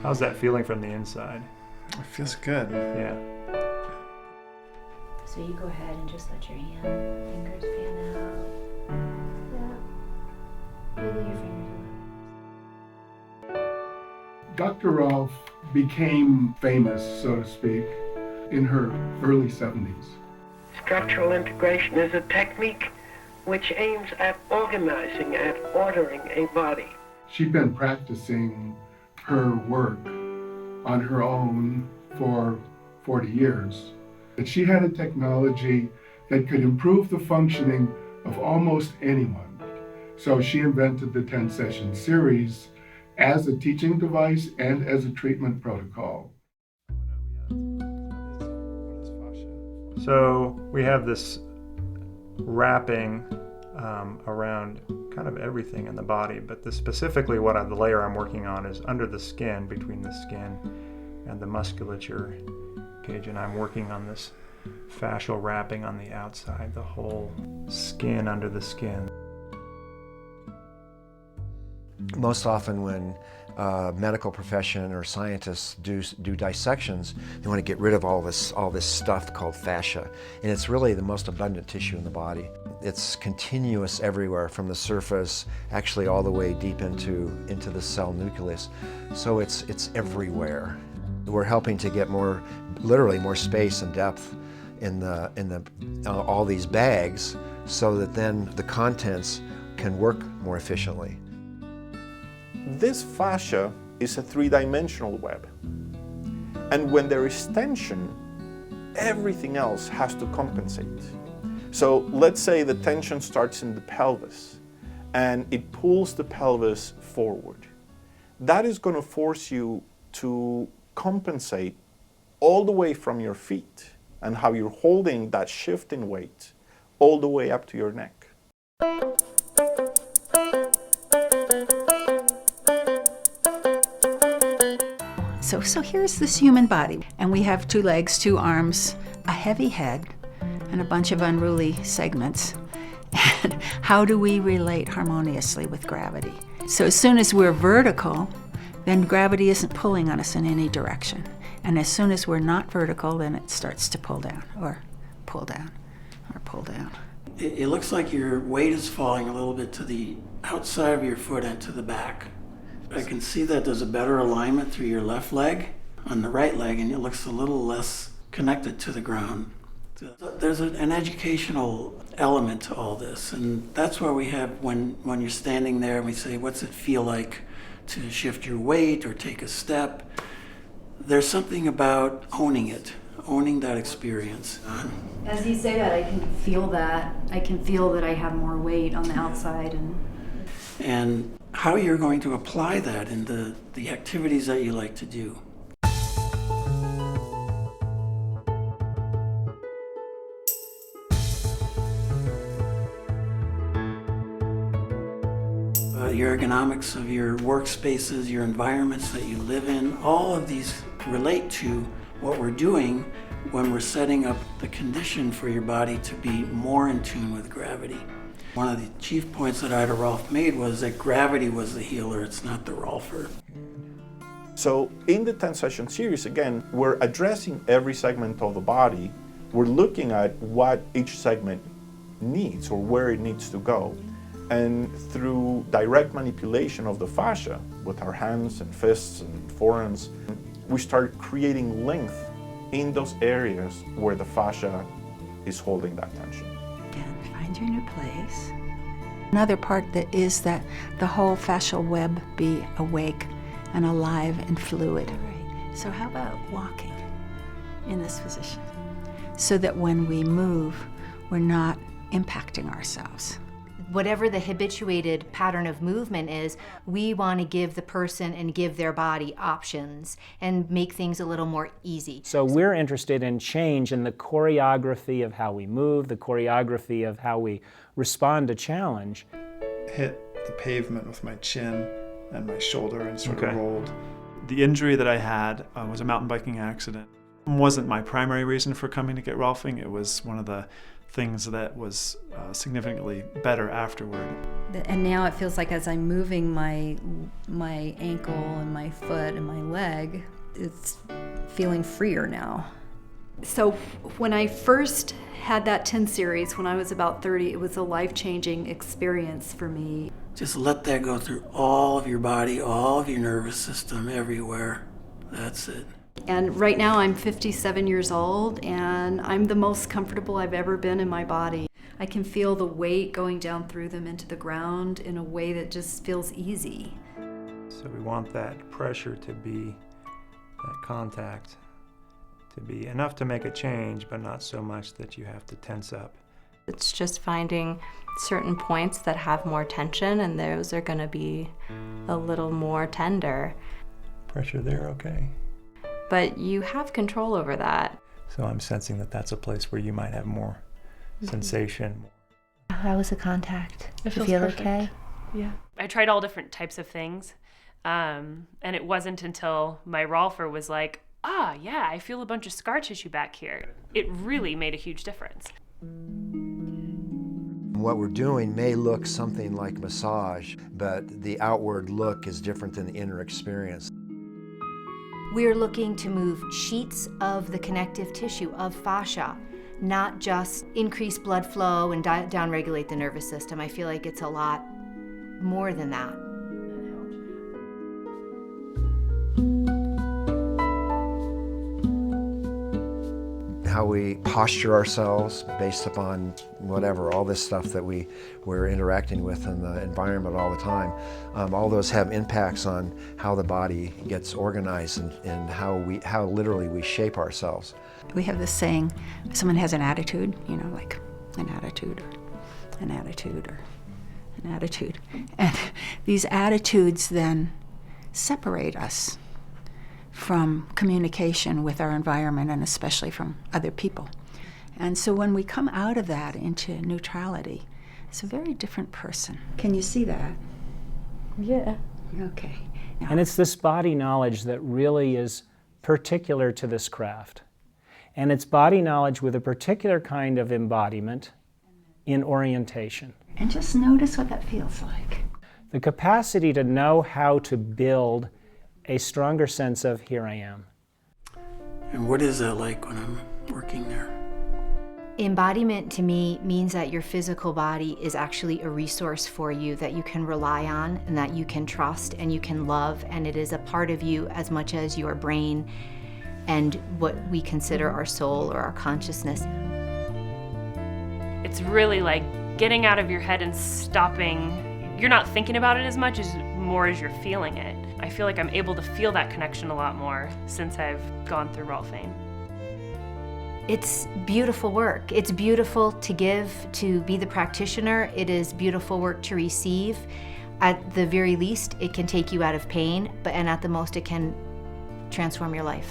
How's that feeling from the inside? It feels good. Yeah. So you go ahead and just let your fingers fan out. Yeah. Wiggle your fingers a little. Dr. Rolf became famous, so to speak, in her early 70s. Structural integration is a technique which aims at organizing and ordering a body. She'd been practicing her work on her own for 40 years. That she had a technology that could improve the functioning of almost anyone. So she invented the 10-session series as a teaching device and as a treatment protocol. So we have this wrapping around kind of everything in the body, but specifically the layer I'm working on is under the skin, between the skin and the musculature cage, and I'm working on this fascial wrapping on the outside, the whole skin under the skin. Most often when medical profession or scientists do dissections, they want to get rid of all this stuff called fascia, and it's really the most abundant tissue in the body. It's continuous everywhere from the surface, actually all the way deep into the cell nucleus. So it's everywhere. We're helping to get literally more space and depth in all these bags, so that then the contents can work more efficiently. This fascia is a three-dimensional web, and when there is tension, everything else has to compensate. So let's say the tension starts in the pelvis and it pulls the pelvis forward. That is going to force you to compensate all the way from your feet and how you're holding that shift in weight all the way up to your neck. So here's this human body, and we have 2 legs, 2 arms, a heavy head, and a bunch of unruly segments. And how do we relate harmoniously with gravity? So as soon as we're vertical, then gravity isn't pulling on us in any direction. And as soon as we're not vertical, then it starts to pull down, or pull down, or pull down. It looks like your weight is falling a little bit to the outside of your foot and to the back. I can see that there's a better alignment through your left leg on the right leg, and it looks a little less connected to the ground. So there's an educational element to all this, and that's why we have, when you're standing there and we say, what's it feel like to shift your weight or take a step? There's something about owning it, owning that experience. As you say that, I can feel that. I can feel that I have more weight on the outside. And how you're going to apply that in the activities that you like to do. Your ergonomics of your workspaces, your environments that you live in, all of these relate to what we're doing when we're setting up the condition for your body to be more in tune with gravity. One of the chief points that Ida Rolf made was that gravity was the healer, it's not the Rolfer. So in the 10-session series, again, we're addressing every segment of the body. We're looking at what each segment needs or where it needs to go. And through direct manipulation of the fascia with our hands and fists and forearms, we start creating length in those areas where the fascia is holding that tension. Again, find your new place. Another part that is that the whole fascial web be awake and alive and fluid. Right. So how about walking in this position? So that when we move, we're not impacting ourselves. Whatever the habituated pattern of movement is, we want to give the person and give their body options and make things a little more easy. So we're interested in change in the choreography of how we move, the choreography of how we respond to challenge. Hit the pavement with my chin and my shoulder and sort of rolled. The injury that I had was a mountain biking accident. It wasn't my primary reason for coming to get Rolfing. It was one of the things that was significantly better afterward. And now it feels like as I'm moving my ankle and my foot and my leg, it's feeling freer now. So when I first had that 10 series, when I was about 30, it was a life-changing experience for me. Just let that go through all of your body, all of your nervous system, everywhere. That's it. And right now I'm 57 years old, and I'm the most comfortable I've ever been in my body. I can feel the weight going down through them into the ground in a way that just feels easy. So we want that pressure to be, that contact, to be enough to make a change, but not so much that you have to tense up. It's just finding certain points that have more tension, and those are going to be a little more tender. Pressure there, okay. But you have control over that. So I'm sensing that that's a place where you might have more sensation. How was the contact? It feels feel perfect. okay? Yeah. I tried all different types of things, and it wasn't until my Rolfer was like, yeah, I feel a bunch of scar tissue back here. It really made a huge difference. What we're doing may look something like massage, but the outward look is different than the inner experience. We're looking to move sheets of the connective tissue, of fascia, not just increase blood flow and downregulate the nervous system. I feel like it's a lot more than that. How we posture ourselves based upon whatever, all this stuff that we're interacting with in the environment all the time. All those have impacts on how the body gets organized and how literally we shape ourselves. We have this saying, if someone has an attitude, you know, like an attitude or an attitude or an attitude. And these attitudes then separate us from communication with our environment and especially from other people. And so when we come out of that into neutrality, it's a very different person. Can you see that? Yeah. Okay. Now, And it's this body knowledge that really is particular to this craft. And it's body knowledge with a particular kind of embodiment in orientation. and just notice what that feels like. The capacity to know how to build a stronger sense of here I am. And what is that like when I'm working there? Embodiment to me means that your physical body is actually a resource for you that you can rely on and that you can trust and you can love, and it is a part of you as much as your brain and what we consider our soul or our consciousness. It's really like getting out of your head and stopping. You're not thinking about it as much as more as you're feeling it. I feel like I'm able to feel that connection a lot more since I've gone through Rolfing. It's beautiful work. It's beautiful to give, to be the practitioner. It is beautiful work to receive. At the very least, it can take you out of pain, and at the most, it can transform your life.